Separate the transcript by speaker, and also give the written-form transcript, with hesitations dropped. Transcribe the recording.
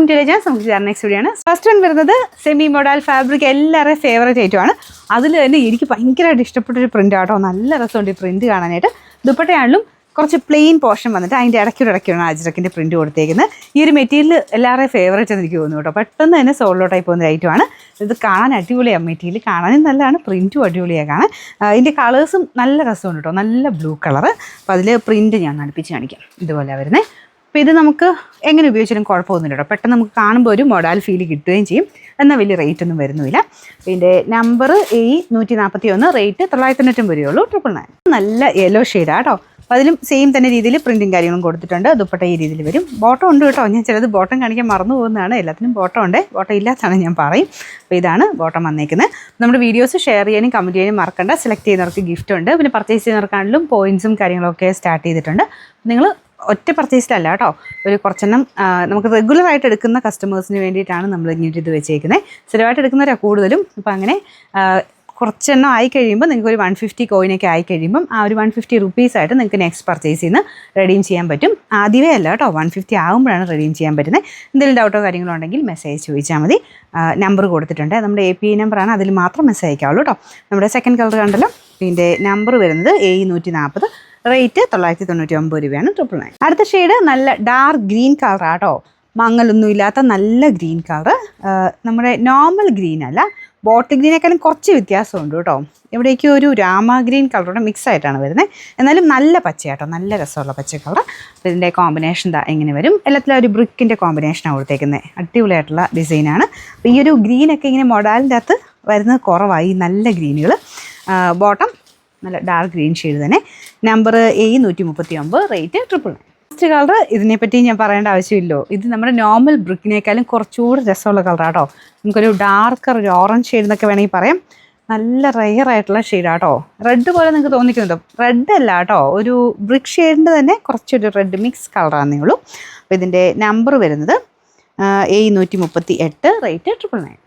Speaker 1: Welcome to legends. നമുക്ക് next video ആണ്. First one വരുന്നത് സെമി മോഡൽ ഫാബ്രിക്, എല്ലാവരുടെയും ഫേവറേറ്റ് ഐറ്റമാണ്. അതിൽ തന്നെ എനിക്ക് ഭയങ്കരമായിട്ട് ഇഷ്ടപ്പെട്ടൊരു പ്രിൻ്റ് ആട്ടോ. നല്ല രസമുണ്ട് ഈ പ്രിൻറ്റ് കാണാനായിട്ട്. ദുപ്പട്ടയാണെങ്കിലും കുറച്ച് പ്ലെയിൻ പോർഷൻ വന്നിട്ട് അതിൻ്റെ ഇടയ്ക്കാണ് അജ്രക്കിൻ്റെ പ്രിൻറ്റ് കൊടുത്തേക്കുന്നത്. ഈ ഒരു മെറ്റീരിയൽ എല്ലാവരുടെയും ഫേവറേറ്റ് എന്ന് എനിക്ക് തോന്നുന്നു കേട്ടോ. പെട്ടെന്ന് തന്നെ സോളോ ടൈപ്പ് പോകുന്ന ഐറ്റമാണ്. ഇത് കാണാൻ അടിപൊളിയാണ്. മെറ്റീരിയൽ കാണാനും നല്ലതാണ്, പ്രിൻറ്റും അടിപൊളിയാണ് കാണാൻ. ഇതിൻ്റെ കളേഴ്സും നല്ല രസമുണ്ട് കേട്ടോ. നല്ല ബ്ലൂ കളറ്. അപ്പോൾ അതിൽ പ്രിൻറ്റ് ഞാൻ അടുപ്പിച്ച് കാണിക്കാം. ഇതുപോലെ വരുന്നത്. അപ്പോൾ ഇത് നമുക്ക് എങ്ങനെ ഉപയോഗിച്ചാലും കുഴപ്പമൊന്നുമില്ല കേട്ടോ. പെട്ടെന്ന് നമുക്ക് കാണുമ്പോൾ ഒരു മോഡൽ ഫീൽ കിട്ടുകയും ചെയ്യും. എന്നാൽ വലിയ റേറ്റ് ഒന്നും വരുന്നില്ല. ഇതിൻ്റെ നമ്പർ A141, റേറ്റ് 990 രൂപയുള്ളൂ. 999. നല്ല യെല്ലോ ഷെയ്ഡാണ് കേട്ടോ. അപ്പോൾ അതിലും സെയിം തന്നെ രീതിയിൽ പ്രിൻറ്റും കാര്യങ്ങളും കൊടുത്തിട്ടുണ്ട്. ദുപ്പട്ട ഈ രീതിയിൽ വരും. ബോട്ടം ഉണ്ട് കേട്ടോ. ഞാൻ ചിലത് ബോട്ടം കാണിക്കാൻ മറന്നു പോകുന്നതാണ്. എല്ലാത്തിനും ബോട്ടം ഉണ്ട്, ബോട്ടം ഇല്ലാത്തതാണ് ഞാൻ പറയും. അപ്പോൾ ഇതാണ് ബോട്ടം വന്നേക്കുന്നത്. നമ്മുടെ വീഡിയോസ് ഷെയർ ചെയ്യാനും കമൻറ്റ് ചെയ്യാനും മറക്കണ്ട. സെലക്ട് ചെയ്യുന്നവർക്ക് ഗിഫ്റ്റ് ഉണ്ട്. പിന്നെ പർച്ചേസ് ചെയ്യുന്നവർക്കാണെങ്കിലും പോയിൻറ്റ്സും കാര്യങ്ങളൊക്കെ സ്റ്റാർട്ട് ചെയ്തിട്ടുണ്ട്. നിങ്ങൾ ഒറ്റ പർച്ചേസിലല്ല കേട്ടോ, ഒരു കുറച്ചെണ്ണം നമുക്ക് റെഗുലറായിട്ട് എടുക്കുന്ന കസ്റ്റമേഴ്സിന് വേണ്ടിയിട്ടാണ് നമ്മൾ ഇങ്ങനെ ഇത് വെച്ചേക്കുന്നത്. സ്ഥിരമായിട്ട് എടുക്കുന്നവരാണ് കൂടുതലും. അപ്പോൾ അങ്ങനെ കുറച്ചെണ്ണം ആയി കഴിയുമ്പോൾ നിങ്ങൾക്ക് ഒരു 150 കോയിനൊക്കെ ആയി കഴിയുമ്പം ആ ഒരു 150 റുപ്പീസായിട്ട് നിങ്ങൾക്ക് നെക്സ്റ്റ് പർച്ചേസിൽ നിന്ന് റെഡീം ചെയ്യാൻ പറ്റും. ആദ്യമേ അല്ല കേട്ടോ, 150 ആകുമ്പോഴാണ് റെഡീം ചെയ്യാൻ പറ്റുന്നത്. എന്തെങ്കിലും ഡൗട്ടോ കാര്യങ്ങളോ ഉണ്ടെങ്കിൽ മെസ്സേജ് ചോദിച്ചാൽ മതി. നമ്പർ കൊടുത്തിട്ടുണ്ട്, നമ്മുടെ API നമ്പറാണ്. അതിൽ മാത്രം മെസ്സേജ് അയക്കാവുള്ളൂ കേട്ടോ. നമ്മുടെ സെക്കൻഡ് കളർ കണ്ടല്ലോ. ഇതിൻ്റെ നമ്പർ വരുന്നത് A140, റേറ്റ് 999 രൂപയാണ്. 999. അടുത്ത ഷെയ്ഡ് നല്ല ഡാർക്ക് ഗ്രീൻ കളറാണ് കേട്ടോ. മങ്ങലൊന്നും ഇല്ലാത്ത നല്ല ഗ്രീൻ കളർ. നമ്മുടെ നോർമൽ ഗ്രീൻ അല്ല, ബോട്ടിൽ ഗ്രീനേക്കാളും കുറച്ച് വ്യത്യാസമുണ്ട് കേട്ടോ. ഇവിടേക്ക് ഒരു രാമ ഗ്രീൻ കളറോടെ മിക്സ് ആയിട്ടാണ് വരുന്നത്. എന്നാലും നല്ല പച്ചയാട്ടോ, നല്ല രസമുള്ള പച്ച കളർ. ഇതിൻ്റെ കോമ്പിനേഷൻ എന്താ എങ്ങനെ വരും? എല്ലാത്തിലും ഒരു ബ്രിക്കിൻ്റെ കോമ്പിനേഷനാണ് കൊടുത്തേക്കുന്നത്. അടിപൊളിയായിട്ടുള്ള ഡിസൈനാണ്. അപ്പോൾ ഈ ഒരു ഗ്രീനൊക്കെ ഇങ്ങനെ മൊഡാലിൻ്റെ അകത്ത് വരുന്നത് കുറവായി, നല്ല ഗ്രീനുകൾ. ബോട്ടം നല്ല ഡാർക്ക് ഗ്രീൻ ഷെയ്ഡ് തന്നെ. Number A139, rate 999. First colour ഇതിനെപ്പറ്റി ഞാൻ പറയേണ്ട ആവശ്യമില്ലോ. ഇത് നമ്മുടെ നോർമൽ ബ്രിക്കിനേക്കാളും കുറച്ചുകൂടി രസമുള്ള കളറാട്ടോ. നമുക്കൊരു ഡാർക്കർ, ഒരു ഓറഞ്ച് ഷെയ്ഡ് എന്നൊക്കെ വേണമെങ്കിൽ പറയാം. നല്ല റെയർ ആയിട്ടുള്ള ഷെയ്ഡാട്ടോ. റെഡ് പോലെ നിങ്ങൾക്ക് തോന്നിക്കുന്നുണ്ടോ? റെഡ് അല്ല കേട്ടോ, ഒരു ബ്രിക്ക് ഷെയ്ഡിൻ്റെ തന്നെ കുറച്ചൊരു റെഡ് മിക്സ് കളറാണെന്നേ ഉള്ളൂ. അപ്പോൾ ഇതിൻ്റെ നമ്പർ വരുന്നത് A138, റേറ്റ് 999.